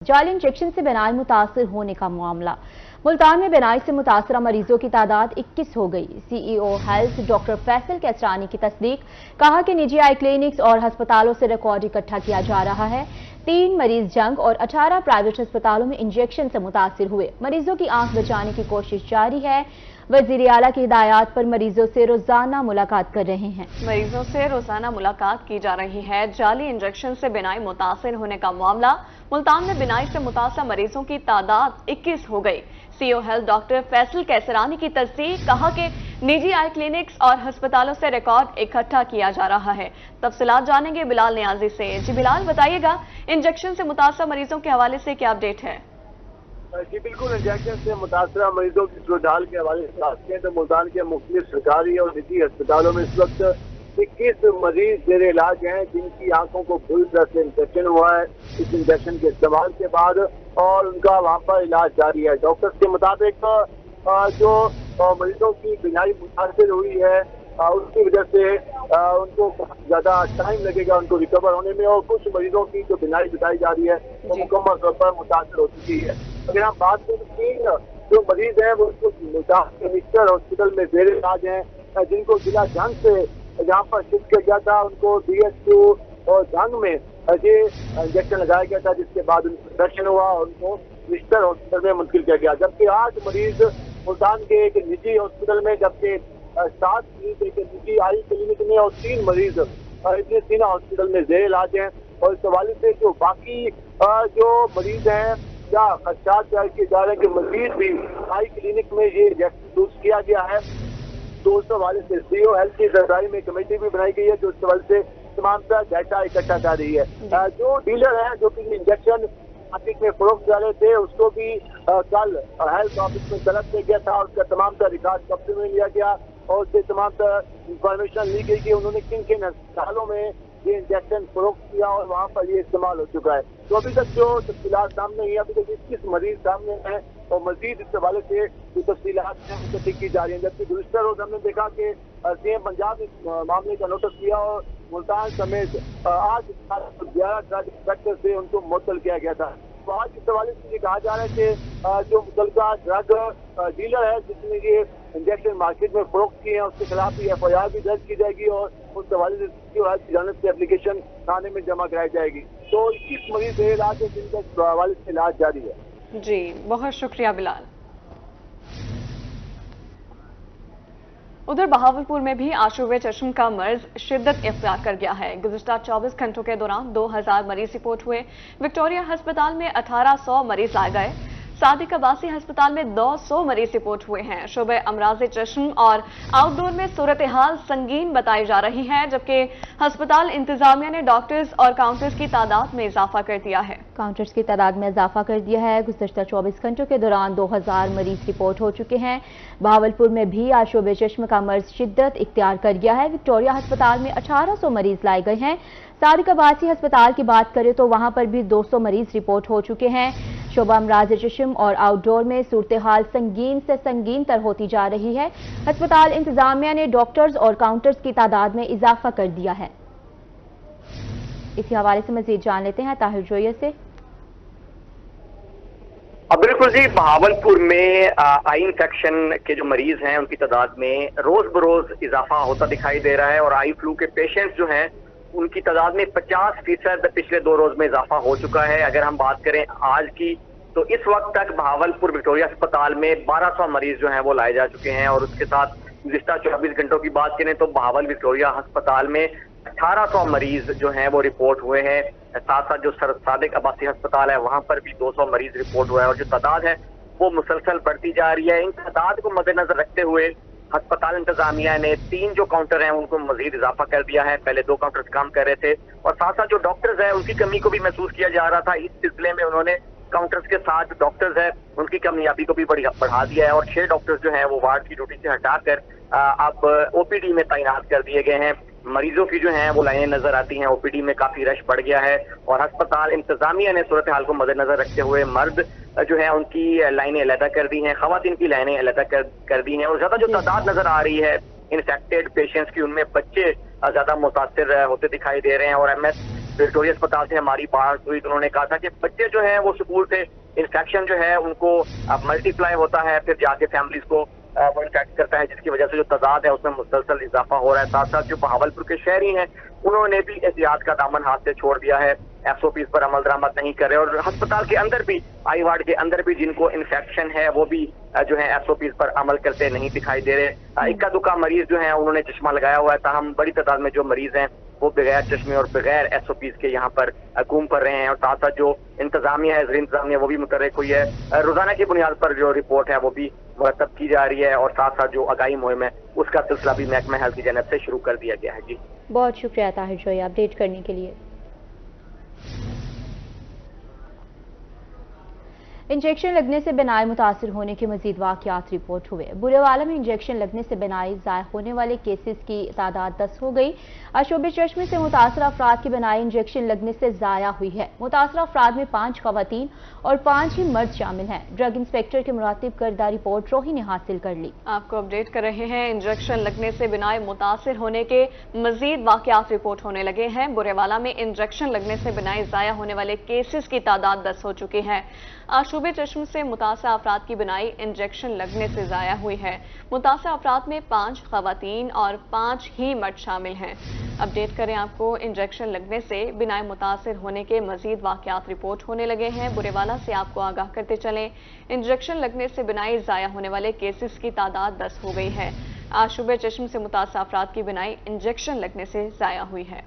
जाली इंजेक्शन से बेनाई मुतासर होने का मामला। मुल्तान में बेनाई से मुतासरा मरीजों की तादाद 21 हो गई। CEO health doctor Faisal Kaisrani की तस्दीक। कहा कि निजी आई क्लिनिक्स और अस्पतालों से रिकॉर्ड इकट्ठा किया जा रहा है। 3 मरीज जंग और 18 प्राइवेट अस्पतालों में इंजेक्शन से मुतासर हुए। मरीजों की आंख बचाने की कोशिश जारी है। वजीर आला की हिदायत पर मरीजों से रोजाना मुलाकात कर रहे हैं। मरीजों से रोजाना मुलाकात की जा रही है। जाली इंजेक्शन से बिनाई मुतासर होने का मामला। मुल्तान में बिनाई से मुतासर मरीजों की तादाद 21 हो गई। CEO health doctor Faisal Kaisrani की तस्दीक। कहा कि निजी आई क्लिनिक्स और अस्पतालों से रिकॉर्ड इकट्ठा किया जा रहा है। तफसीलात जानेंगे बिलाल नियाजी से। जी बिलाल, बताइएगा इंजेक्शन से मुतासर मरीजों के हवाले से क्या अपडेट है? जी बिल्कुल, इंजेक्शन से मुतासरा मरीजों की सूरत हाल के हवाले से बात करें तो मुल्तान के मुख्तलिफ सरकारी और निजी अस्पतालों में इस वक्त 21 मरीज जेर इलाज हैं जिनकी आंखों को पूरी तरह से इंफेक्शन हुआ है इस इंजेक्शन के इस्तेमाल के बाद, और उनका वहाँ पर इलाज जारी है। डॉक्टर्स के मुताबिक जो मरीजों की बीमारी मुतासर हुई है उसकी वजह से उनको ज्यादा टाइम लगेगा उनको रिकवर होने में, और कुछ मरीजों की जो बीमारी बताई जा रही है वो मुकम्मल तौर पर मुतासर हो चुकी है। अगर हम बात करें, 3 जो मरीज हैं वो मुल्तान के मिस्टर हॉस्पिटल में जेर इलाज हैं जिनको जिला जंग से यहाँ पर शिफ्ट किया गया था। उनको DSU और जंग में ये इंजेक्शन लगाया गया था, जिसके बाद उनको इंफेक्शन हुआ और उनको मिस्टर हॉस्पिटल में मुंतकिल किया गया। जबकि 8 मरीज मुल्तान के एक निजी हॉस्पिटल में, जबकि 7 मरीज एक निजी आई क्लिनिक में और 3 मरीज इतने 3 हॉस्पिटल में जेर इलाज हैं। और इस हवाले से जो बाकी जो मरीज हैं या खदशात जाहिर किए जा रहे हैं कि मजीद भी आई क्लिनिक में ये इंजेक्शन यूज किया गया है, तो उस हवाले से सीईओ हेल्थ की सरकारी में कमेटी भी बनाई गई है जो इस हवाले से तमाम तरह डाटा इकट्ठा कर रही है। जो डीलर है जो कि इंजेक्शन मार्केट में फरोख्त कर रहे थे उसको भी कल हेल्थ ऑफिस में तलब किया गया था और उसका तमाम तरह रिकॉर्ड कब्जे में लिया गया और उससे तमाम तरह इंफॉर्मेशन ली गई कि उन्होंने किन किन अस्पतालों में ये इंजेक्शन फरोख्त किया और वहाँ पर ये इस्तेमाल हो चुका है। तो अभी तक जो तफसीलात सामने आई, अभी तक 21 मरीज सामने हैं और मजीद इस हवाले से जो तफसीलात हैं उनको ठीक की जा रही है। जबकि गुज़िश्ता रोज हमने देखा कि सीएम पंजाब ने मामले का नोटिस किया और मुल्तान समेत आज 11 ड्रग इंस्पेक्टर से उनको मुअत्तल किया गया था। तो आज इस हवाले से ये कहा जा रहा है कि जो मुतल्लिका ड्रग डीलर है जिसने ये इंजेक्शन मार्केट में फरोख्त किए हैं उसके खिलाफ भी FIR भी दर्ज की जाएगी और उस हवाले से की जानिब से एप्लीकेशन थाने में जमा कराई जाएगी। तो 21 मरीज इलाज है जिनका हवाले से इलाज जारी है। जी बहुत शुक्रिया बिलाल। उधर बहावलपुर में भी आशूब चश्म का मर्ज शिद्दत इख्तियार कर गया है। गुज़िश्ता 24 घंटों के दौरान 2000 मरीज रिपोर्ट हुए। विक्टोरिया अस्पताल में 1800 मरीज लाए गए। सादिक अब्बासी अस्पताल में 200 मरीज रिपोर्ट हुए हैं। शोबे अमराज चश्म और आउटडोर में सूरत हाल संगीन बताई जा रही है, जबकि अस्पताल इंतजामिया ने डॉक्टर्स और काउंटर्स की तादाद में इजाफा कर दिया है। काउंटर्स की तादाद में इजाफा कर दिया है। गुज़श्ता 24 घंटों के दौरान 2000 मरीज रिपोर्ट हो चुके हैं। बहावलपुर में भी आशूब चश्म का मर्ज शिद्दत इख्तियार कर गया है। विक्टोरिया अस्पताल में 1800 मरीज लाए गए हैं। सादिक अब्बासी अस्पताल की बात करें तो वहां पर भी 200 मरीज रिपोर्ट हो चुके हैं। शोबा अमराज चश्म और आउटडोर में सूरत हाल संगीन से संगीन तर होती जा रही है। अस्पताल इंतजामिया ने डॉक्टर्स और काउंटर्स की तादाद में इजाफा कर दिया है। इसी हवाले से मजीद जान लेते हैं ताहिर जोया से। बिल्कुल जी, बहावलपुर में आई इंफेक्शन के जो मरीज हैं उनकी तादाद में रोज बरोज इजाफा होता दिखाई दे रहा है और आई फ्लू के पेशेंट्स जो हैं उनकी तादाद में 50% पिछले 2 रोज में इजाफा हो चुका है। अगर हम बात करें आज की तो इस वक्त तक बहावलपुर विक्टोरिया अस्पताल में 1200 मरीज जो हैं वो लाए जा चुके हैं और उसके साथ गुज़िश्ता 24 घंटों की बात करें तो बहावल विक्टोरिया अस्पताल में 1800 मरीज जो हैं वो रिपोर्ट हुए हैं। साथ साथ जो सादिक अब्बासी अस्पताल है वहां पर भी 200 मरीज रिपोर्ट हुआ है और जो तादाद है वो मुसलसल बढ़ती जा रही है। इन तादाद को मद्देनजर रखते हुए अस्पताल इंतजामिया ने 3 जो काउंटर हैं उनको मजीद इजाफा कर दिया है। पहले 2 काउंटर्स काम कर रहे थे और साथ साथ जो डॉक्टर्स हैं उनकी कमी को भी महसूस किया जा रहा था। इस सिलसिले में उन्होंने काउंटर्स के साथ जो डॉक्टर्स हैं उनकी कामयाबी को भी बढ़ा दिया है और 6 डॉक्टर्स जो हैं वो वार्ड की ड्यूटी से हटाकर अब OPD में तैनात कर दिए गए हैं। मरीजों की जो हैं वो लाइनें नजर आती हैं। OPD में काफी रश बढ़ गया है और अस्पताल इंतजामिया ने सूरत हाल को मद्देनजर रखते हुए मर्द जो है उनकी लाइनें अलहदा कर दी हैं, खवातीन की लाइनें अलहदा कर दी हैं और ज्यादा जो तादाद नजर आ रही है इन्फेक्टेड पेशेंट्स की उनमें बच्चे ज्यादा मुतासिर होते दिखाई दे रहे हैं और MS وکٹوریہ اسپتال سے ہماری بات ہوئی تو انہوں نے کہا تھا کہ بچے جو ہیں وہ اسکول سے انفیکشن جو ہے ان کو ملٹی پلائی ہوتا ہے، پھر جا کے فیملیز کو وہ انفیکٹ کرتا ہے، جس کی وجہ سے جو تعداد ہے اس میں مسلسل اضافہ ہو رہا ہے۔ ساتھ ساتھ جو بہاولپور کے شہری ہیں انہوں نے بھی احتیاط کا دامن ہاتھ سے چھوڑ دیا ہے، ایس او پیز پر عمل درآمد نہیں کر رہے، اور ہسپتال کے اندر بھی، آئی وارڈ کے اندر بھی جن کو انفیکشن ہے وہ بھی جو ہے ایس او پیز پر عمل کرتے نہیں دکھائی دے رہے۔ اکا دکا مریض جو ہیں انہوں نے چشمہ لگایا ہوا ہے، تاہم بڑی تعداد میں جو مریض ہیں وہ بغیر چشمے اور بغیر ایس او پیز کے یہاں پر گھوم پر رہے ہیں، اور ساتھ ساتھ جو انتظامیہ ہے، زیر انتظامیہ وہ بھی متحرک ہوئی ہے۔ روزانہ کی بنیاد پر جو رپورٹ ہے وہ بھی مرتب کی جا رہی ہے، اور ساتھ ساتھ جو آگاہی مہم ہے اس کا سلسلہ بھی محکمہ ہیلتھ کی جانب سے شروع کر دیا گیا ہے۔ جی بہت شکریہ طاہر جوئی اپڈیٹ کرنے کے لیے۔ انجیکشن لگنے سے بینائی متاثر ہونے کے مزید واقعات رپورٹ ہوئے۔ برے والا میں انجیکشن لگنے سے بینائی ضائع ہونے والے کیسز کی تعداد 10 ہو گئی۔ آشوب چشم سے متاثرہ افراد کی بینائی انجیکشن لگنے سے ضائع ہوئی ہے۔ متاثرہ افراد میں 5 خواتین اور 5 ہی مرد شامل ہیں۔ ڈرگ انسپیکٹر کے مرتب کردہ رپورٹ روحی نے حاصل کر لی۔ آپ کو اپڈیٹ کر رہے ہیں، انجیکشن لگنے سے بینائی متاثر ہونے کے مزید واقعات رپورٹ ہونے لگے ہیں۔ برے والا میں انجیکشن لگنے سے بینائی ضائع ہونے والے کیسز کی تعداد 10 ہو چکی ہے۔ آشوب چشم سے متاثرہ افراد کی بینائی انجیکشن لگنے سے ضائع ہوئی ہے۔ متاثرہ افراد میں 5 خواتین اور 5 ہی مرد شامل ہیں۔ اپڈیٹ کریں آپ کو، انجیکشن لگنے سے بینائی متاثر ہونے کے مزید واقعات رپورٹ ہونے لگے ہیں۔ برے والا سے آپ کو آگاہ کرتے چلیں، انجیکشن لگنے سے بینائی ضائع ہونے والے کیسز کی تعداد 10 ہو گئی ہے۔ آشوب چشم سے متاثرہ افراد کی بینائی انجیکشن لگنے سے ضائع ہوئی ہے۔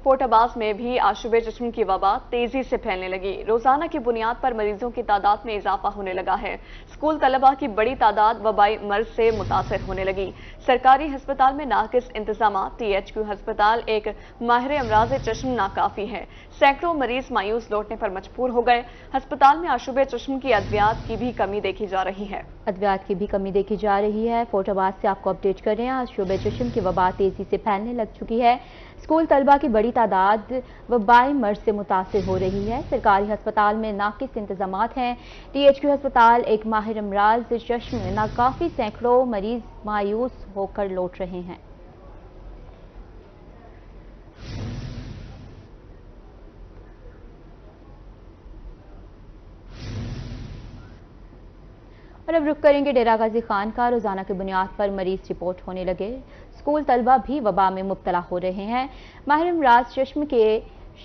فورٹ عباس میں بھی آشوب چشم کی وبا تیزی سے پھیلنے لگی۔ روزانہ کی بنیاد پر مریضوں کی تعداد میں اضافہ ہونے لگا ہے۔ اسکول طلبہ کی بڑی تعداد وبائی مرض سے متاثر ہونے لگی۔ سرکاری ہسپتال میں ناقص انتظامات، ٹی ایچ کیو ہسپتال ایک ماہر امراض چشم ناکافی ہے۔ سینکڑوں مریض مایوس لوٹنے پر مجبور ہو گئے۔ ہسپتال میں آشوب چشم کی ادویات کی بھی کمی دیکھی جا رہی ہے۔ ادویات کی بھی کمی دیکھی جا رہی ہے۔ فورٹ عباس سے آپ کو اپڈیٹ کر رہے ہیں، آشوب چشم کی وبا تیزی سے پھیلنے لگ چکی ہے۔ اسکول طلبہ کی بڑی تعداد وبائی مرض سے متاثر ہو رہی ہے۔ سرکاری ہسپتال میں ناقص انتظامات ہیں۔ ٹی ایچ کیو ہسپتال ایک ماہر امراض چشم ناکافی، سینکڑوں مریض مایوس ہو کر لوٹ رہے ہیں۔ اور اب رخ کریں گے ڈیرہ غازی خان کا۔ روزانہ کی بنیاد پر مریض رپورٹ ہونے لگے۔ اسکول طلبہ بھی وبا میں مبتلا ہو رہے ہیں۔ ماہر امراض چشم کے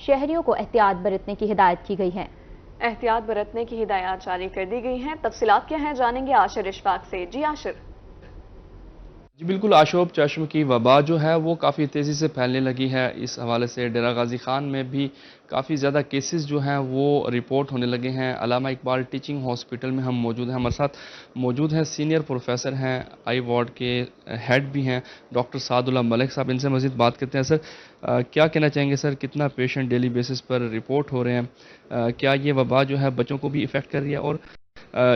شہریوں کو احتیاط برتنے کی ہدایت کی گئی ہے۔ احتیاط برتنے کی ہدایات جاری کر دی گئی ہیں۔ تفصیلات کیا ہیں جانیں گے عاشر اشفاق سے۔ جی عاشر۔ جی بالکل، آشوب چشم کی وبا جو ہے وہ کافی تیزی سے پھیلنے لگی ہے۔ اس حوالے سے ڈیرہ غازی خان میں بھی کافی زیادہ کیسز جو ہیں وہ رپورٹ ہونے لگے ہیں۔ علامہ اقبال ٹیچنگ ہاسپٹل میں ہم موجود ہیں، ہمارے ساتھ موجود ہیں سینئر پروفیسر ہیں، آئی وارڈ کے ہیڈ بھی ہیں ڈاکٹر سعد اللہ ملک صاحب۔ ان سے مزید بات کرتے ہیں۔ سر کیا کہنا چاہیں گے سر، کتنا پیشنٹ ڈیلی بیسس پر رپورٹ ہو رہے ہیں؟ کیا یہ وبا جو ہے بچوں کو بھی افیکٹ کر رہی ہے، اور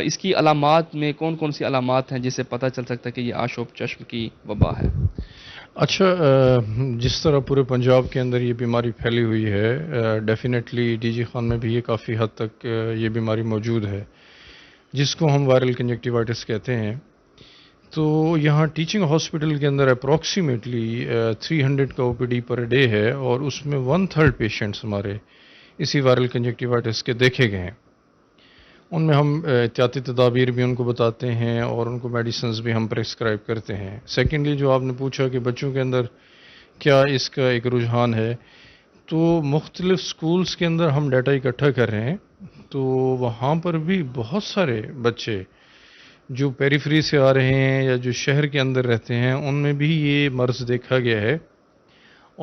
اس کی علامات میں کون کون سی علامات ہیں جس سے پتہ چل سکتا ہے کہ یہ آشوب چشم کی وبا ہے؟ اچھا، جس طرح پورے پنجاب کے اندر یہ بیماری پھیلی ہوئی ہے، ڈیفینیٹلی ڈی جی خان میں بھی یہ کافی حد تک یہ بیماری موجود ہے، جس کو ہم وائرل کنجکٹیوائٹس کہتے ہیں۔ تو یہاں ٹیچنگ ہاسپٹل کے اندر اپروکسیمیٹلی 300 کا او پی ڈی پر ڈے ہے، اور اس میں 1/3 پیشنٹس ہمارے اسی وائرل کنجکٹیوائٹس کے دیکھے گئے ہیں۔ ان میں ہم احتیاطی تدابیر بھی ان کو بتاتے ہیں، اور ان کو میڈیسنز بھی ہم پرسکرائب کرتے ہیں۔ سیکنڈلی جو آپ نے پوچھا کہ بچوں کے اندر کیا اس کا ایک رجحان ہے، تو مختلف سکولز کے اندر ہم ڈیٹا اکٹھا کر رہے ہیں، تو وہاں پر بھی بہت سارے بچے جو پیریفری سے آ رہے ہیں یا جو شہر کے اندر رہتے ہیں، ان میں بھی یہ مرض دیکھا گیا ہے۔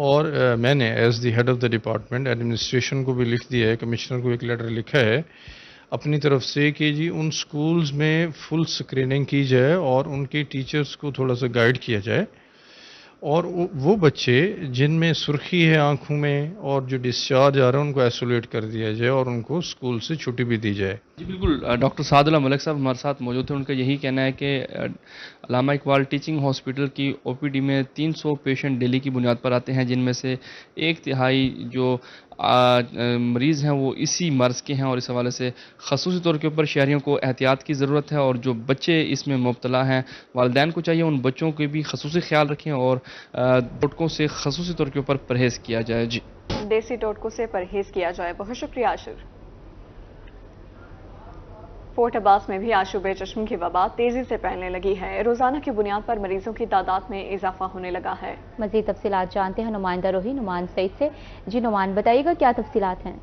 اور میں نے as the head of the department administration کو بھی لکھ دیا ہے، کمشنر کو ایک لیٹر لکھا ہے اپنی طرف سے کہ جی ان سکولز میں فل سکریننگ کی جائے، اور ان کے ٹیچرز کو تھوڑا سا گائیڈ کیا جائے، اور وہ بچے جن میں سرخی ہے آنکھوں میں اور جو ڈسچارج آ رہا ہے ان کو ایسولیٹ کر دیا جائے، اور ان کو اسکول سے چھٹی بھی دی جائے۔ جی بالکل، ڈاکٹر سعد اللہ ملک صاحب ہمارے ساتھ موجود ہیں۔ ان کا یہی کہنا ہے کہ علامہ اقبال ٹیچنگ ہاسپٹل کی او پی ڈی میں 300 پیشنٹ ڈیلی کی بنیاد پر آتے ہیں، جن میں سے 1/3 جو مریض ہیں وہ اسی مرض کے ہیں، اور اس حوالے سے خصوصی طور کے اوپر شہریوں کو احتیاط کی ضرورت ہے، اور جو بچے اس میں مبتلا ہیں والدین کو چاہیے ان بچوں کے بھی خصوصی خیال رکھیں اور ٹوٹکوں سے خصوصی طور کے اوپر پرہیز کیا جائے. جی دیسی ٹوٹکوں سے پرہیز کیا جائے. بہت شکریہ عاشر. فورٹ عباس میں بھی آشوب چشم کی وبا تیزی سے پھیلنے لگی ہے. روزانہ کی بنیاد پر مریضوں کی تعداد میں اضافہ ہونے لگا ہے. مزید تفصیلات جانتے ہیں نمائندہ روحی نعمان سعید سے. جی نعمان، بتائیے گا کیا تفصیلات ہیں؟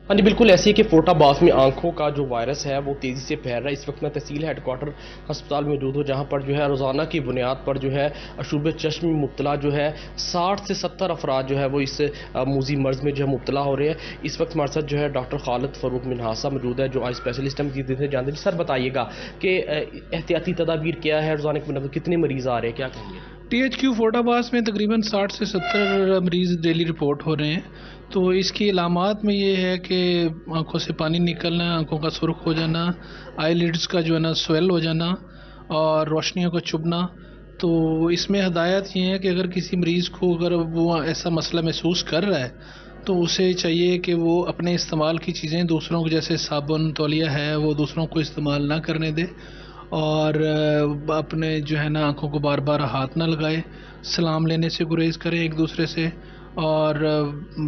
ہاں جی بالکل ایسی ہے کہ فورٹ عباس میں آنکھوں کا جو وائرس ہے وہ تیزی سے پھیل رہا ہے. اس وقت میں تحصیل ہیڈ کوارٹر ہسپتال میں موجود ہوں جہاں پر جو ہے روزانہ کی بنیاد پر جو ہے آشوب چشم مبتلا جو ہے 60 سے 70 افراد جو ہے وہ اس موذی مرض میں جو ہے مبتلا ہو رہے ہیں. اس وقت ہمارے ساتھ جو ہے ڈاکٹر خالد فاروق منہاسا موجود ہے جو آئی اسپیشلسٹ ہیں. مزید جانتے ہیں سر بتائیے گا کہ احتیاطی تدابیر کیا ہے، روزانہ کی بنیاد پر کتنے مریض آ رہے ہیں، کیا کہیں گے؟ ٹی ایچ کیو فورٹ عباس میں تقریباً 60 سے 70 مریض ڈیلی رپورٹ ہو رہے ہیں. تو اس کی علامات میں یہ ہے کہ آنکھوں سے پانی نکلنا، آنکھوں کا سرخ ہو جانا، آئی لیڈز کا جو ہے نا سویل ہو جانا اور روشنیوں کا چبھنا. تو اس میں ہدایت یہ ہے کہ اگر کسی مریض کو اگر وہ ایسا مسئلہ محسوس کر رہا ہے تو اسے چاہیے کہ وہ اپنے استعمال کی چیزیں دوسروں کو، جیسے صابن تولیہ ہے، وہ دوسروں کو استعمال نہ کرنے دے، اور اپنے جو ہے نا آنکھوں کو بار بار ہاتھ نہ لگائے، سلام لینے سے گریز کریں ایک دوسرے سے. اور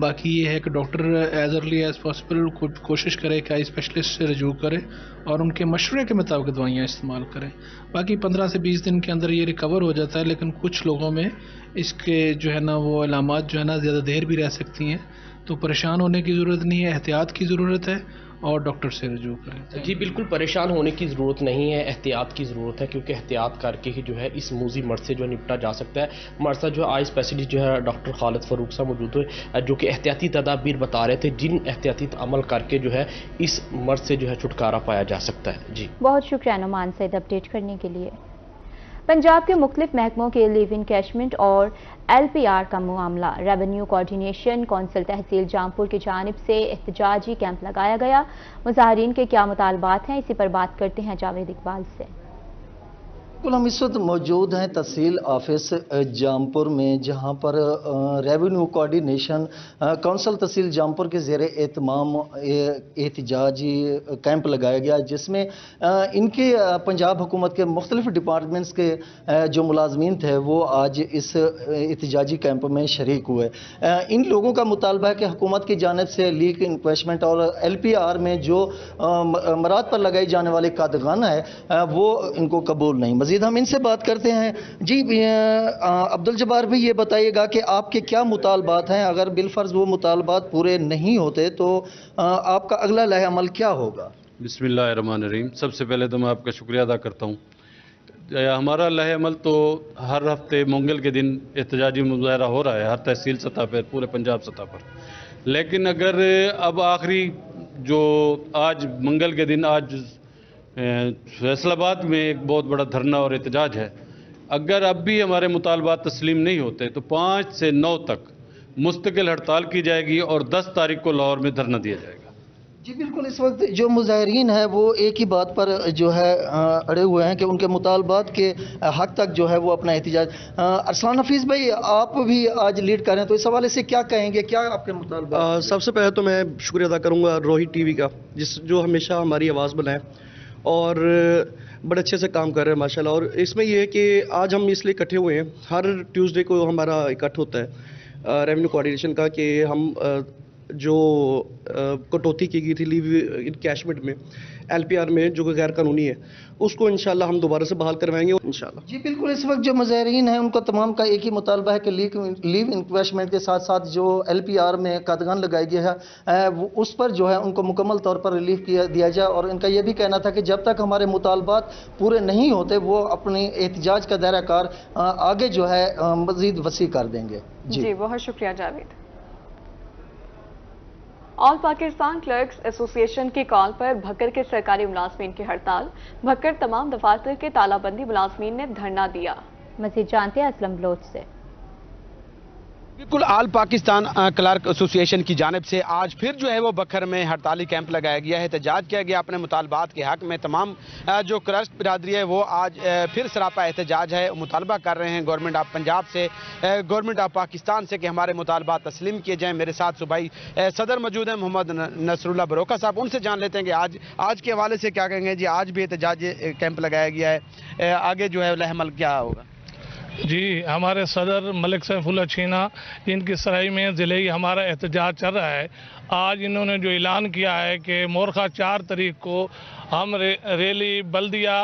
باقی یہ ہے کہ doctor as early as possible کوشش کرے کہ آئی اسپیشلسٹ سے رجوع کرے اور ان کے مشورے کے مطابق دوائیاں استعمال کریں. باقی 15 سے 20 دن کے اندر یہ ریکور ہو جاتا ہے، لیکن کچھ لوگوں میں اس کے جو ہے نا وہ علامات جو ہے نا زیادہ دیر بھی رہ سکتی ہیں. تو پریشان ہونے کی ضرورت نہیں ہے، احتیاط کی ضرورت ہے اور ڈاکٹر سے رجوع کریں. جی بالکل پریشان ہونے کی ضرورت نہیں ہے، احتیاط کی ضرورت ہے، کیونکہ احتیاط کر کے ہی جو ہے اس موذی مرض سے جو نپٹا جا سکتا ہے. ہمارے ساتھ جو آئی اسپیشلسٹ جو ہے ڈاکٹر خالد فاروق صاحب موجود ہوئے جو کہ احتیاطی تدابیر بتا رہے تھے جن احتیاطی عمل کر کے جو ہے اس مرض سے جو ہے چھٹکارا پایا جا سکتا ہے. جی بہت شکریہ نعمان سعید اپڈیٹ کرنے کے لیے. پنجاب کے مختلف محکموں کے لیو انکیشمنٹ اور ایل پی آر کا معاملہ. ریونیو کوارڈینیشن کونسل تحصیل جامپور کی جانب سے احتجاجی کیمپ لگایا گیا. مظاہرین کے کیا مطالبات ہیں، اسی پر بات کرتے ہیں جاوید اقبال سے. ہم اس وقت موجود ہیں تحصیل آفس جامپور میں، جہاں پر ریونیو کوارڈینیشن کونسل تحصیل جامپور کے زیر اہتمام احتجاجی کیمپ لگایا گیا، جس میں ان کے پنجاب حکومت کے مختلف ڈپارٹمنٹس کے جو ملازمین تھے وہ آج اس احتجاجی کیمپ میں شریک ہوئے. ان لوگوں کا مطالبہ ہے کہ حکومت کی جانب سے لیک انکویشمنٹ اور ایل پی آر میں جو مراد پر لگائی جانے والی قادغانہ ہے وہ ان کو قبول نہیں. مزید ہم ان سے بات کرتے ہیں. جی عبدالجبار بھی یہ بتائیے گا کہ آپ کے کیا مطالبات ہیں، اگر بالفرض وہ مطالبات پورے نہیں ہوتے تو آپ کا اگلا لائحہ عمل کیا ہوگا؟ بسم اللہ الرحمن الرحیم. سب سے پہلے تو میں آپ کا شکریہ ادا کرتا ہوں. ہمارا لائحہ عمل تو ہر ہفتے منگل کے دن احتجاجی مظاہرہ ہو رہا ہے ہر تحصیل سطح پر، پورے پنجاب سطح پر. لیکن اگر اب آخری جو آج منگل کے دن آج فیصل آباد میں ایک بہت بڑا دھرنا اور احتجاج ہے، اگر اب بھی ہمارے مطالبات تسلیم نہیں ہوتے تو 5 سے 9 تک مستقل ہڑتال کی جائے گی اور 10 تاریخ کو لاہور میں دھرنا دیا جائے گا. جی بالکل، اس وقت جو مظاہرین ہیں وہ ایک ہی بات پر جو ہے اڑے ہوئے ہیں کہ ان کے مطالبات کے حق تک جو ہے وہ اپنا احتجاج. ارسلان حفیظ بھائی، آپ بھی آج لیڈ کر رہے ہیں، تو اس حوالے سے کیا کہیں گے، کیا آپ کے مطالبات؟ سب سے پہلے تو میں شکریہ ادا کروں گا روہی ٹی وی کا، جو ہمیشہ ہماری آواز بنائے اور بڑے اچھے سے کام کر رہے ہیں ماشاءاللہ. اور اس میں یہ ہے کہ آج ہم اس لیے اکٹھے ہوئے ہیں، ہر ٹیوزڈے کو ہمارا اکٹھ ہوتا ہے ریونیو کوارڈینیشن کا، کہ ہم جو کٹوتی کی گئی تھی لیو انکیشمنٹ میں، ایل پی آر میں جو کہ غیر قانونی ہے، اس کو انشاءاللہ ہم دوبارہ سے بحال کروائیں گے انشاءاللہ. جی بالکل، اس وقت جو مظاہرین ہیں ان کو تمام کا ایک ہی مطالبہ ہے کہ لیو انکویشمنٹ کے ساتھ ساتھ جو ایل پی آر میں قادغان لگائی گئی ہے اس پر جو ہے ان کو مکمل طور پر ریلیف دیا جائے. اور ان کا یہ بھی کہنا تھا کہ جب تک ہمارے مطالبات پورے نہیں ہوتے وہ اپنے احتجاج کا دائرہ کار آگے جو ہے مزید وسیع کر دیں گے. جی بہت شکریہ جاوید. آل پاکستان کلرکس ایسوسی ایشن کی کال پر بھکر کے سرکاری ملازمین کی ہڑتال. بھکر تمام دفاتر کے تالہ بندی ملازمین نے دھرنا دیا. مزید جانتے ہیں اسلم بلوچ سے. بالکल آل पाकिस्तान क्लर्क एसोसिएशन की जानिब से आज फिर जो है वो बखर में हड़ताली कैंप लगाया गया है, एहतजाज किया गया अपने मुतालबात के हक में। तमाम जो क्लर्क बिरादरी है वो आज फिर सरापा एहतजाज है, मुतालबा कर रहे हैं गवर्नमेंट ऑफ पंजाब से, गवर्नमेंट ऑफ पाकिस्तान से कि हमारे मुतालबात तस्लीम किए जाएँ। मेरे साथ सूबाई सदर मौजूद हैं मोहम्मद नसरुल्लाह बरोका साहब, उनसे जान लेते हैं कि आज के हवाले से क्या कहेंगे। जी आज भी एहतजाज कैंप लगाया गया है, आगे जो है लहमल क्या होगा? जी हमारे सदर मलिक सैफुल्लाह छीना इनकी सराय में ज़िले ही हमारा एहतजाज चल रहा है। आज इन्होंने जो ऐलान किया है कि मोरखा 4 तारीख को हम रैली बल्दिया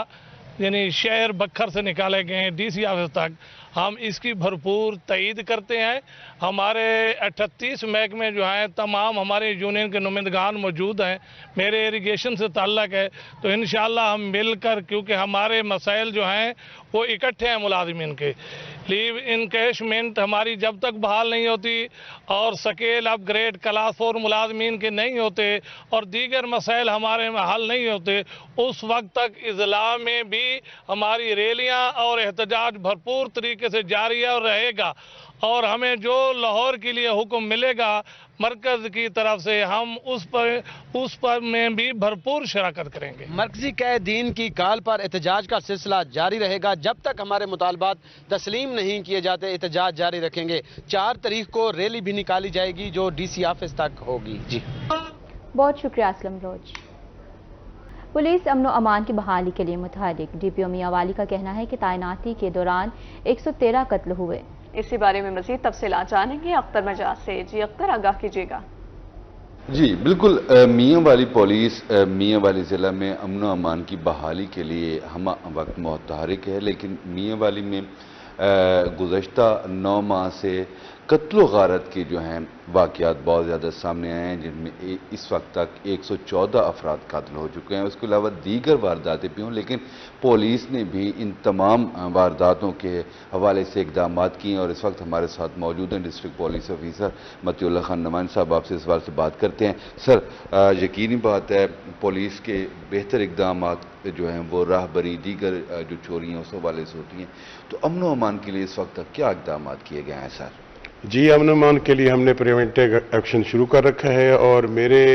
यानी शहर बखर से निकाले गए हैं DC ऑफिस तक, हम इसकी भरपूर तईद करते हैं। हमारे 38 महकमे जो हैं तमाम हमारे यूनियन के नुमाइंदगान मौजूद हैं, मेरे इरिगेशन से ताल्लुक़ है, तो इंशाअल्लाह हम मिलकर, क्योंकि हमारे मसाइल जो हैं वो इकट्ठे हैं मुलाजिमीन के। लीव इनकैशमेंट हमारी जब तक बहाल नहीं होती और स्केल अपग्रेड क्लास 4 मुलाजिमीन के नहीं होते और दीगर मसाइल हमारे में हल नहीं होते, उस वक्त तक इजला में भी हमारी रैलियाँ और एहतजाज भरपूर तरीके से जारी है और रहेगा। और हमें जो लाहौर के लिए हुक्म मिलेगा मरकज की तरफ से, हम उस पर में भी भरपूर शराकत करेंगे। मरकजी कैदीन की कॉल पर एहतजाज का सिलसिला जारी रहेगा, जब तक हमारे मुतालबात तस्लीम नहीं किए जाते एहतजाज जारी रखेंगे। 4 तारीख को रैली भी निकाली जाएगी जो DC ऑफिस तक होगी। जी बहुत शुक्रिया असलम रोज। पुलिस अमन व अमान की बहाली के लिए मुतहरिक। DPO मियांवाली का कहना है कि तैनाती के दौरान 113 कत्ल हुए। इसी बारे में मजीद तफसीलात जानेंगे अख्तर मजाज से। जी अख्तर, आगाह कीजिएगा। जी बिल्कुल, मियांवाली पुलिस मियांवाली ज़िला में अमन व अमान की बहाली के लिए हम वक्त मुतहरिक है, लेकिन मियांवाली में गुज़श्ता 9 माह से कत्ल गारत के जो हैं वाक़यात बहुत ज़्यादा सामने आए हैं, जिनमें इस वक्त तक 114 अफराद कत्ल हो चुके हैं। उसके अलावा दीगर वारदातें भी हों, लेकिन पुलिस ने भी इन तमाम वारदातों के हवाले से इकदाम किए हैं। और इस वक्त हमारे साथ मौजूद हैं district police officer Matiullah Khan नमान साहब। आपसे इस बार से बात करते हैं। सर, यकीनी बात है पुलिस के बेहतर इकदाम जो हैं वो राहबरी दीगर जो चोरियाँ उस हवाले से होती हैं, तो अमन व अमान के लिए इस वक्त तक क्या इकदाम किए गए हैं सर? जी अमन अमान के लिए हमने प्रिवेंटिव एक्शन शुरू कर रखा है और मेरे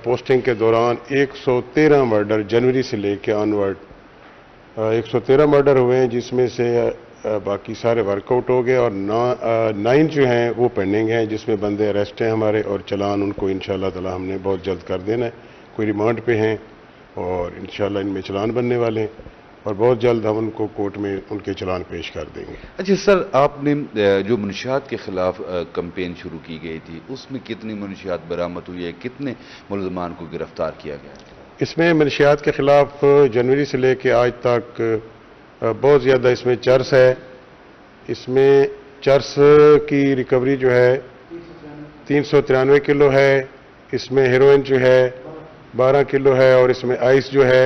पोस्टिंग के दौरान 113 मर्डर जनवरी से लेकर ऑनवर्ड 113 मर्डर हुए हैं, जिसमें से बाकी सारे वर्कआउट हो गए और 9 जो हैं वो पेंडिंग हैं, जिसमें बंदे अरेस्ट हैं हमारे और चलान उनको इंशाल्लाह ताला हमने बहुत जल्द कर देना है। कोई रिमांड पे हैं और इंशाल्लाह इनमें चलान बनने वाले हैं और बहुत जल्द हम उनको कोर्ट में उनके चलान पेश कर देंगे। अच्छा सर, आपने जो मनशियात के खिलाफ कैंपेन शुरू की गई थी, उसमें कितनी मनशियात बरामद हुई है, कितने मुलजमान को गिरफ्तार किया गया? इसमें मनशियात के खिलाफ जनवरी से लेकर आज तक बहुत ज़्यादा इसमें चर्स है। इसमें चर्स की रिकवरी जो है 393 किलो है, इसमें हेरोइन जो है 12 किलो है और इसमें आइस जो है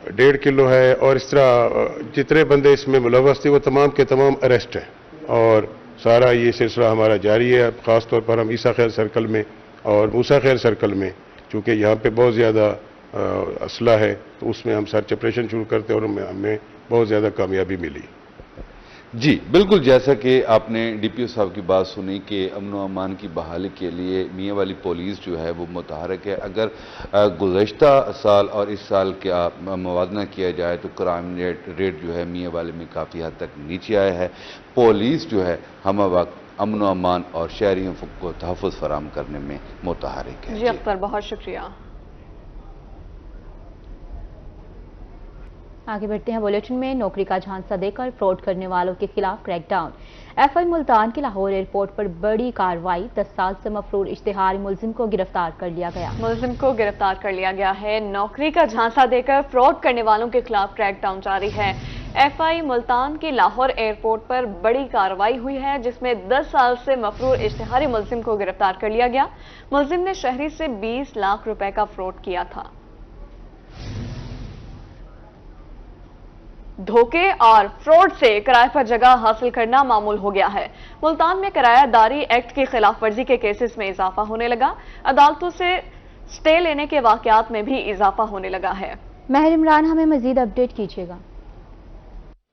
1.5 किलो है। और इस तरह जितने बंदे इसमें मुलव्वस थे वो तमाम के तमाम अरेस्ट हैं और सारा ये सिलसिला हमारा जारी है। ख़ास तौर पर हम ईसा खैर सर्कल में और मूसा खैर सर्कल में, चूँकि यहाँ पे बहुत ज़्यादा असला है, तो उसमें हम सर्च ऑपरेशन शुरू करते हैं और हमें बहुत ज़्यादा कामयाबी मिली। जी बिल्कुल, जैसा कि आपने DPO साहब की बात सुनी कि अमन व अमान की बहाली के लिए मियांवाली पुलिस जो है वो मुतहरक है। अगर गुज़श्ता साल और इस साल का मुवाजना किया जाए तो क्राइम रेट जो है मियांवाली में काफ़ी हद तक नीचे आया है। पुलिस जो है हम वक्त अमन व अमान और शहरियों को तहफ़्फ़ुज़ फराहम करने में मुतहरक है। जी अख्तर, बहुत शुक्रिया। आगे बढ़ते हैं बुलेटिन में। नौकरी का झांसा देकर फ्रॉड करने वालों के खिलाफ क्रैकडाउन। FI मुल्तान की लाहौर एयरपोर्ट पर बड़ी कार्रवाई। 10 साल से मफरूर इश्तिहारी मुलजिम को गिरफ्तार कर लिया गया। मुलजिम को गिरफ्तार कर लिया गया है। नौकरी का झांसा देकर फ्रॉड करने वालों के खिलाफ क्रैकडाउन जारी है। FI मुल्तान की लाहौर एयरपोर्ट पर बड़ी कार्रवाई हुई है, जिसमें 10 साल से मफरूर इश्तिहारी मुलजिम को गिरफ्तार कर लिया गया। मुलजिम ने शहरी से 20 लाख रुपए का फ्रॉड किया था। धोखे और फ्रॉड से किराए पर जगह हासिल करना मामूल हो गया है। मुल्तान में किरायादारी एक्ट की खिलाफ वर्जी के केसेस में इजाफा होने लगा। अदालतों से स्टे लेने के वाकयात में भी इजाफा होने लगा है। महर इमरान, हमें मजीद अपडेट कीजिएगा।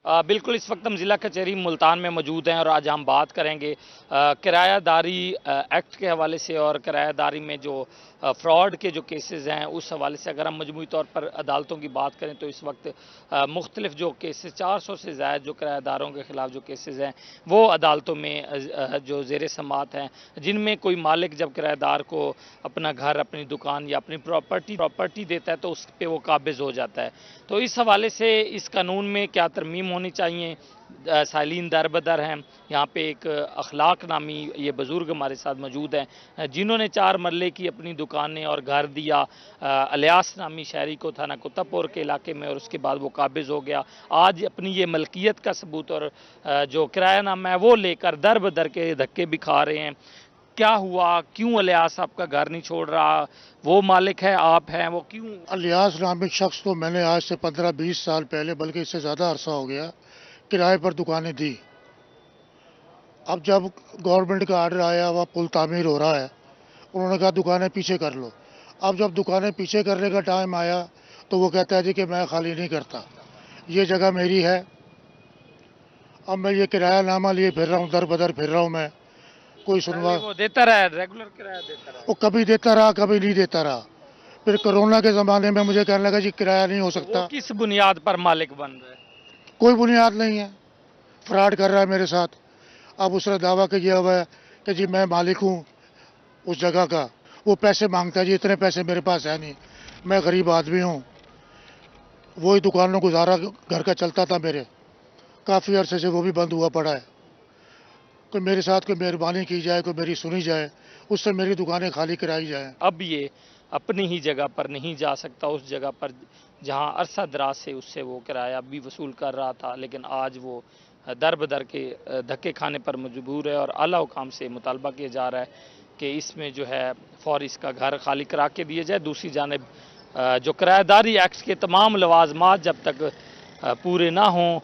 बिल्कुल इस वक्त हम ज़िला कचहरी मुल्तान में मौजूद हैं और आज हम बात करेंगे किरायादारी एक्ट के हवाले से और किरायादारी में जो फ्रॉड के जो केसेस हैं उस हवाले से। अगर हम मजमूई तौर पर अदालतों की बात करें तो इस वक्त मुख्तलिफ जो केसेस 400 से ज़ायद जो किरायादारों के ख़िलाफ़ जो केसेस हैं वो अदालतों में जो ज़ेर समात हैं, जिनमें कोई मालिक जब किराएदार को अपना घर, अपनी दुकान या अपनी प्रॉपर्टी देता है तो उस पर वो काबिज़ हो जाता है। तो इस हवाले से इस कानून में क्या तरमीम होनी चाहिए, साइलिन दर बदर हैं। यहाँ पे एक अखलाक नामी ये बुज़ुर्ग हमारे साथ मौजूद हैं जिन्होंने 4 मरले की अपनी दुकानें और घर दिया अलियास नामी शहरी को थाना कुतुबपुर के इलाके में, और उसके बाद वो काबिज़ हो गया। आज अपनी ये मलकियत का सबूत और जो किरायानामा है वो लेकर दर बदर के धक्के भी खा रहे हैं। क्या हुआ, क्यों अलियास आपका घर नहीं छोड़ रहा? वो मालिक है, आप हैं, वो क्यों? अलियास नामिक शख्स तो मैंने आज से 15-20 साल पहले, बल्कि इससे ज़्यादा अरसा हो गया, किराए पर दुकानें दी। अब जब गवर्नमेंट का आर्डर आया, वह पुल तामीर हो रहा है, उन्होंने कहा दुकानें पीछे कर लो। अब जब दुकानें पीछे करने का टाइम आया तो वो कहता है जी कि मैं खाली नहीं करता, ये जगह मेरी है। अब मैं ये किरायानामा लिए फिर रहा हूँ, दर बदर फिर रहा हूँ मैं, कोई सुनवाई। वो देता रहा, रेगुलर किराया देता रहा। वो कभी देता रहा, कभी नहीं देता रहा। फिर कोरोना के ज़माने में मुझे कहने लगा जी किराया नहीं हो सकता। वो किस बुनियाद पर मालिक बन रहा है? कोई बुनियाद नहीं है, फ्रॉड कर रहा है मेरे साथ। अब उसने दावा किया हुआ है कि जी मैं मालिक हूँ उस जगह का। वो पैसे मांगता है जी, इतने पैसे मेरे पास है नहीं, मैं गरीब आदमी हूँ। वही दुकानों गुजारा घर का चलता था मेरे, काफ़ी अरसे से वो भी बंद हुआ पड़ा है। कोई मेरे साथ कोई मेहरबानी की जाए, कोई मेरी सुनी जाए, उससे मेरी दुकानें खाली कराई जाए। अब ये अपनी ही जगह पर नहीं जा सकता, उस जगह पर जहां अरसा दराज से उससे वो किराया भी वसूल कर रहा था, लेकिन आज वो दर बदर के धक्के खाने पर मजबूर है और आला हुकाम से मुतालबा किया जा रहा है कि इसमें जो है फौरी इसका घर खाली करा के दिया जाए। दूसरी जानिब जो किराएदारी एक्ट के तमाम लवाजमात जब तक पूरे ना हों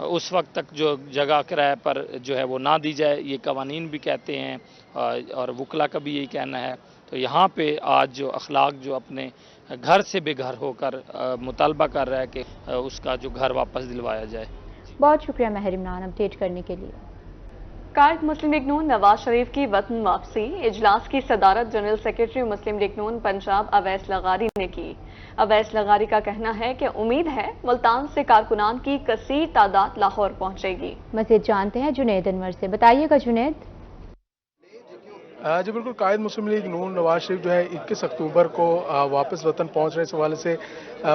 उस वक्त तक जो जगह किराए पर जो है वो ना दी जाए, ये कवानीन भी कहते हैं और वकला का भी यही कहना है। तो यहाँ पे आज जो अखलाक जो अपने घर से बेघर होकर मुतालबा कर रहा है कि उसका जो घर वापस दिलवाया जाए। बहुत शुक्रिया महर इमरान अपडेट करने के लिए। कायद मुस्लिम लीग नून नवाज शरीफ की वतन वापसी इजलास की सदारत जनरल सेक्रेटरी मुस्लिम लीग नून पंजाब अवैस लगारी ने की। अवैस लगारी का कहना है कि उम्मीद है मुल्तान से कारकुनान की कसीर तादाद लाहौर पहुंचेगी। मज़ीद जानते हैं जुनेद अनवर से। बताइएगा जुनेद। जी बिल्कुल, कायद मुस्लिम लीग नून नवाज शरीफ जो है 21 अक्टूबर को वापस वतन पहुंच रहे, इस हवाले से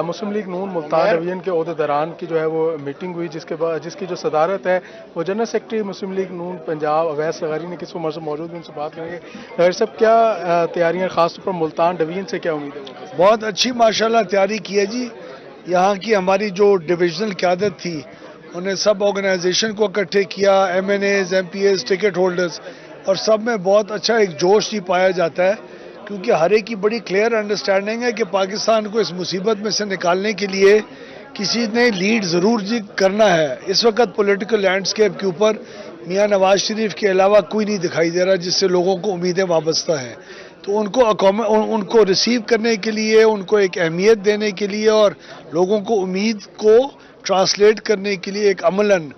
मुस्लिम लीग नून मुल्तान डिवीजन के ओहदेदारान की जो है वो मीटिंग हुई, जिसकी जो सदारत है वो जनरल सेक्रेटरी मुस्लिम लीग नून पंजाब अवैस लगारी ने किस उम्र से मौजूद है, उनसे बात करेंगे। डॉक्टर साहब, क्या तैयारियाँ खासतौर पर मुल्तान डिवीजन से क्या उम्मीद है? बहुत अच्छी माशाल्लाह तैयारी की है जी। यहाँ की हमारी जो डिविजनल क़यादत थी उन्हें सब ऑर्गेनाइजेशन को इकट्ठे किया, MNAs, MPAs, टिकट होल्डर्स, और सब में बहुत अच्छा एक जोश ही पाया जाता है, क्योंकि हर एक की बड़ी क्लियर अंडरस्टैंडिंग है कि पाकिस्तान को इस मुसीबत में से निकालने के लिए किसी ने लीड ज़रूर जी करना है। इस वक्त पॉलिटिकल लैंडस्केप के ऊपर मियां नवाज शरीफ के अलावा कोई नहीं दिखाई दे रहा जिससे लोगों को उम्मीदें वाबस्ता हैं। तो उनको रिसीव करने के लिए, उनको एक अहमियत देने के लिए और लोगों को उम्मीद को ट्रांसलेट करने के लिए एक अमलन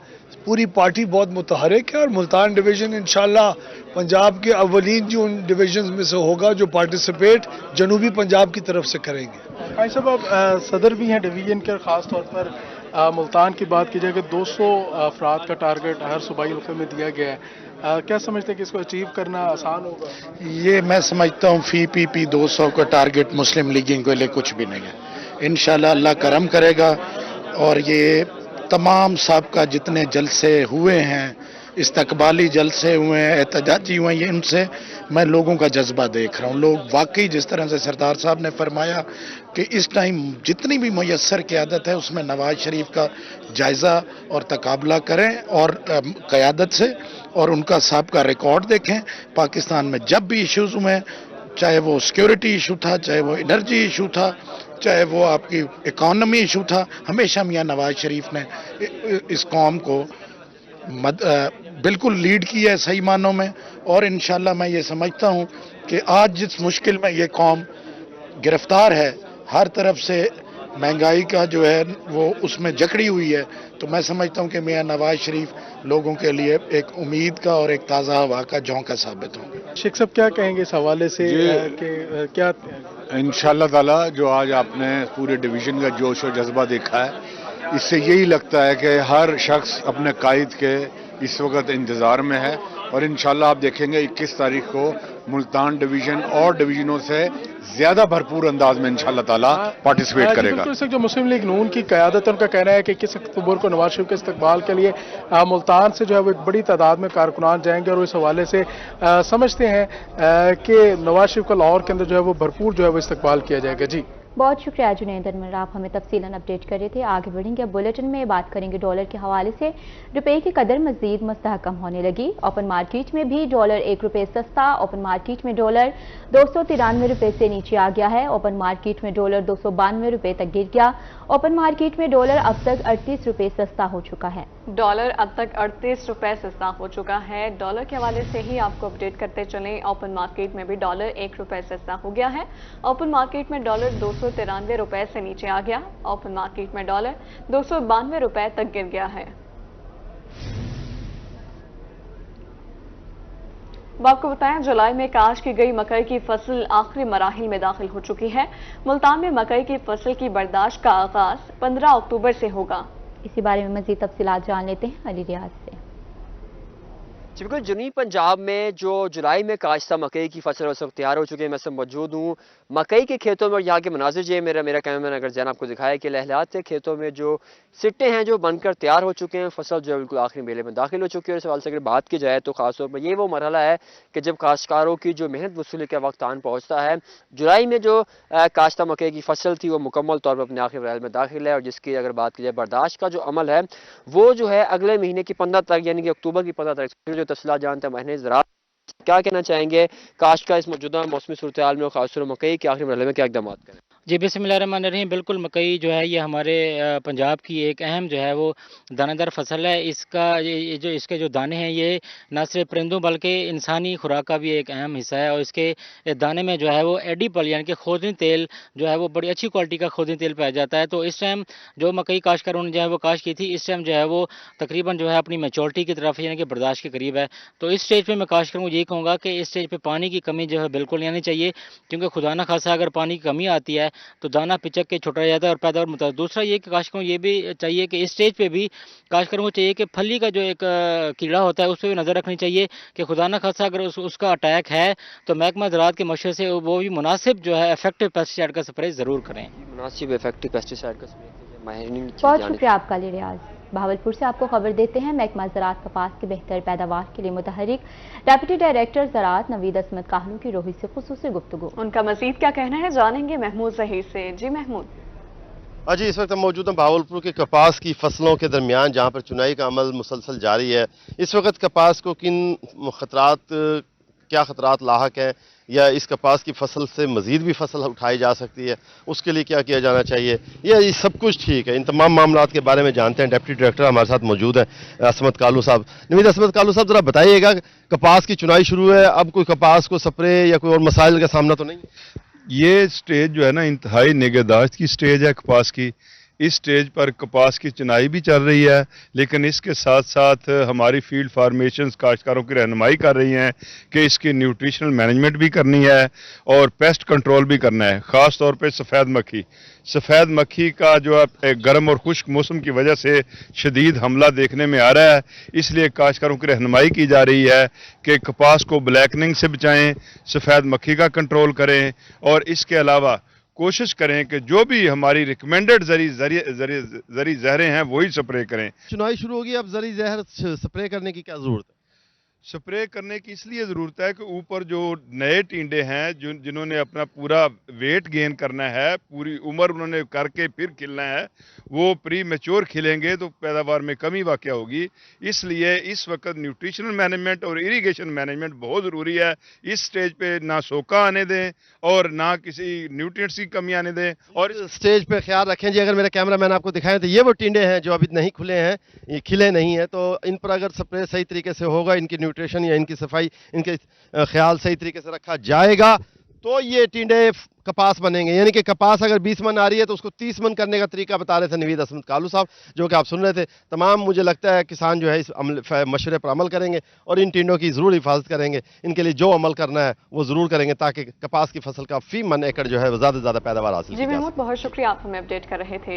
पूरी पार्टी बहुत मुतहरिक है। और मुल्तान डिवीज़न इंशाल्लाह पंजाब के अव्वलीन जो उन डिवीजन में से होगा जो पार्टिसिपेट जनूबी पंजाब की तरफ से करेंगे। भाई साहब, आप सदर भी हैं डिवीजन के, ख़ास तौर पर मुल्तान की बात की जाए कि 200 अफराद का टारगेट हर सूबाई हल्के में दिया गया है, क्या समझते हैं कि इसको अचीव करना आसान होगा? ये मैं समझता हूँ फी PP 200 का टारगेट मुस्लिम लीगिंग के लिए कुछ भी नहीं है। इंशाल्लाह अल्लाह करम करेगा और ये तमाम साबका जितने जलसे हुए हैं, इस्तकबाली जलसे हुए हैं, एहतजाजी हुए हैं, इनसे मैं लोगों का जज्बा देख रहा हूँ। लोग वाकई जिस तरह से सरदार साहब ने फरमाया कि इस टाइम जितनी भी मुयस्सर क़यादत है उसमें नवाज शरीफ का जायज़ा और तकाबला करें और क़यादत से, और उनका साबका रिकॉर्ड देखें। पाकिस्तान में जब भी इश्यूज़ हुए, चाहे वो सिक्योरिटी इशू था, चाहे वो एनर्जी इशू था, चाहे वो आपकी इकॉनमी इशू था, हमेशा मियां नवाज शरीफ ने इस कौम को बिल्कुल लीड किया है सही मानों में। और इंशाल्लाह मैं ये समझता हूँ कि आज जिस मुश्किल में ये कौम गिरफ्तार है, हर तरफ से महंगाई का जो है वो उसमें जकड़ी हुई है, तो मैं समझता हूँ कि मियां नवाज शरीफ लोगों के लिए एक उम्मीद का और एक ताज़ा हवा का झोंका साबित होंगे। शेख साहब क्या कहेंगे इस हवाले से कि क्या इंशाअल्लाह ताला जो आज आपने पूरे डिवीज़न का जोश और जज्बा देखा है, इससे यही लगता है कि हर शख्स अपने कायद के इस वक्त इंतज़ार में है और इंशाअल्लाह आप देखेंगे 21 तारीख को मुल्तान डिवीज़न और डिवीज़नों से ज़्यादा भरपूर अंदाज में इंशाअल्लाह ताला पार्टिसिपेट करेगा। तो जो मुस्लिम लीग नून की क़यादत है, उनका कहना है कि 21 अक्टूबर को नवाज शरीफ के इस्तकबाल के लिए मुल्तान से जो है वो एक बड़ी तादाद में कारकुनान जाएंगे और इस हवाले से समझते हैं कि नवाज शरीफ का लाहौर के अंदर जो है वो भरपूर जो है वो इस्तकबाल किया जाएगा। जी बहुत शुक्रिया जुनैद अनवर, आप हमें तफसीलन अपडेट कर रहे थे। आगे बढ़ेंगे, अब बुलेटिन में बात करेंगे डॉलर के हवाले से। रुपए की कदर मजीद मुस्तहकम होने लगी। ओपन मार्केट में भी डॉलर 1 रुपये सस्ता। ओपन मार्केट में डॉलर 293 रुपये से नीचे आ गया है। ओपन मार्केट में डॉलर 292 रुपये तक गिर गया। ओपन मार्केट में डॉलर अब तक 38 रुपये सस्ता हो चुका है। डॉलर अब तक 38 रुपये सस्ता हो चुका है। डॉलर के हवाले से ही आपको अपडेट करते चलें। ओपन मार्केट में भी डॉलर 1 रुपये सस्ता हो गया है। ओपन मार्केट में डॉलर 293 रुपये से नीचे आ गया। ओपन मार्केट में डॉलर 292 रुपये तक गिर गया है। अब आपको बताएं, जुलाई में काश्त की गई मकई की फसल आखिरी मराहिल में दाखिल हो चुकी है। मुल्तान में मकई की फसल की बर्दाश्त का आगाज 15 अक्टूबर से होगा। इसी बारे में मजीद तफसीलात जान लेते हैं अली रियाज से। बिल्कुल, जुनूबी पंजाब में जो जुलाई में काश्ता मकई की फसल उस वक्त तैयार हो चुकी है। मैं सब मौजूद हूँ मकई के खेतों में और यहाँ के मनाजिर जो है मेरा कैमरा अगर जैन आपको दिखाया कि लहलात से खेतों में जो सिट्टे हैं जो बनकर तैयार हो चुके हैं। फसल जो है बिल्कुल आखिरी मेले में दाखिल हो चुकी है। इस सवाल से अगर बात की जाए तो खासतौर पर ये वो मरहला है कि जब काश्तकारों की जो मेहनत वसूली का वक्त आन पहुँचता है। जुलाई में जो काश्ता मकई की फसल थी वो मुकम्मल तौर पर अपने आखिरी मरहल में दाखिल है और जिसकी अगर बात की जाए बर्दाश्त का जो अमल है वो जो है अगले महीने की 15 तारीख यानी कि अक्टूबर की 15 तारीख जो तफसीलात जानते हैं महीने ज़रा क्या कहना चाहेंगे काश्त का इस मौजूदा मौसमी सूरत हाल में और खासतौर मकई के आखिरी मरहले में क्या इक़दाम करें? जी बिस्मिल्लाहिर्रहमानिर्रहीम। बिल्कुल मकई जो है ये हमारे पंजाब की एक अहम जो है वो दानेदार फसल है। इसके जो दाने हैं ये न सिर्फ परिंदों बल्कि इंसानी खुराक का भी एक अहम हिस्सा है और इसके दाने में जो है वो एडिपल यानी कि खोदनी तेल जो है वो बड़ी अच्छी क्वालिटी का खोदनी तेल पाया जाता है। तो इस टाइम जो मकई काश्तकारों ने जो है वो काश्त की थी, इस टाइम जो है वो तकरीबन जो है अपनी मैच्योरिटी की तरफ यानी कि बर्दाश्त के करीब है। तो इस स्टेज पर मैं काश्तकारों को यही कहूँगा कि इस स्टेज पर पानी की कमी जो है बिल्कुल नहीं आनी चाहिए, क्योंकि खुदा न खासा अगर पानी की कमी आती है तो दाना पिचक के छोटा जाता है और पैदावार मुताबिक। दूसरा ये कि काश्तकारों को ये भी चाहिए कि इस स्टेज पे भी काश्तकारों को चाहिए कि फली का जो एक कीड़ा होता है उस पर भी नज़र रखनी चाहिए कि खुदा न खासा अगर उसका अटैक है तो महकमा ज़राअत के मशवरे से वो भी मुनासिब जो है इफेक्टिव पेस्टिसाइड का स्प्रे ज़रूर करें। मुनासिब इफेक्टिव पेस्टिसाइड का स्प्रे। बहुत शुक्रिया आपका अली रियाज। बहावलपुर से आपको खबर देते हैं, महकमा ज़राअत कपास की बेहतर पैदावार के लिए मुतहरिक डेप्यूटी डायरेक्टर ज़राअत नवीद असमत काहलू की रोहित से खुसूसी गुफ्तगू। उनका मजीद क्या कहना है जानेंगे महमूद ज़हीर से। जी महमूद। जी इस वक्त हम मौजूद हैं बहावलपुर के कपास की फसलों के दरमियान जहां पर चुनाई का अमल मुसलसल जारी है। इस वक्त कपास को किन क्या खतरात लाहक हैं या इस कपास की फसल से मजीद भी फसल उठाई जा सकती है, उसके लिए क्या किया जाना चाहिए, ये सब कुछ ठीक है। इन तमाम मामलात के बारे में जानते हैं। डिप्टी डायरेक्टर हमारे साथ मौजूद हैं असमत कालू साहब। नवीद असमत कालू साहब ज़रा बताइएगा, कपास की चुनाई शुरू है, अब कोई कपास को स्प्रे या कोई और मसाइल का सामना तो नहीं? ये स्टेज जो है ना इंतहाई निगहदाश्त की स्टेज है कपास की। इस स्टेज पर कपास की चुनाई भी चल रही है, लेकिन इसके साथ साथ हमारी फील्ड फार्मेशंस काश्तकारों की रहनुमाई कर रही हैं कि इसकी न्यूट्रिशनल मैनेजमेंट भी करनी है और पेस्ट कंट्रोल भी करना है। ख़ास तौर पे सफ़ेद मक्खी का जो है गर्म और खुश्क मौसम की वजह से शदीद हमला देखने में आ रहा है, इसलिए काश्तकारों की रहनुमाई की जा रही है कि कपास को ब्लैकनिंग से बचाएँ, सफ़ेद मक्खी का कंट्रोल करें और इसके अलावा कोशिश करें कि जो भी हमारी रिकमेंडेड जरी जहरें हैं वही स्प्रे करें। चुनाई शुरू होगी, अब जरी जहर स्प्रे करने की क्या ज़रूरत है? स्प्रे करने की इसलिए ज़रूरत है कि ऊपर जो नए टिंडे हैं जिन्होंने अपना पूरा वेट गेन करना है, पूरी उम्र उन्होंने करके फिर खिलना है, वो प्री मैच्योर खिलेंगे तो पैदावार में कमी वाक़या होगी। इसलिए इस वक्त न्यूट्रिशनल मैनेजमेंट और इरिगेशन मैनेजमेंट बहुत ज़रूरी है। इस स्टेज पे ना सोका आने दें और ना किसी न्यूट्रिएंट्स की कमी आने दें और स्टेज पे ख्याल रखें। जी अगर मेरा कैमरा मैन आपको दिखाएं तो ये वो टिंडे हैं जो अभी नहीं खुले हैं, ये खिले नहीं हैं, तो इन पर अगर स्प्रे सही तरीके से होगा, इनकी न्यूट्रिशन या इनकी सफाई, इनके ख्याल सही तरीके से रखा जाएगा तो ये टिंडे कपास बनेंगे। यानी कि कपास अगर 20 मन आ रही है तो उसको 30 मन करने का तरीका बता रहे थे नवीद असमत कालू साहब, जो कि आप सुन रहे थे। तमाम मुझे लगता है किसान जो है इस मशवरे पर अमल करेंगे और इन टिंडों की ज़रूर हिफाजत करेंगे। इनके लिए जो अमल करना है वो ज़रूर करेंगे ताकि कपास की फसल का फी मन एकड़ जो है वो ज़्यादा से ज़्यादा पैदावार हासिल की जा सके। जी महमूद, बहुत शुक्रिया, आप हमें अपडेट कर रहे थे।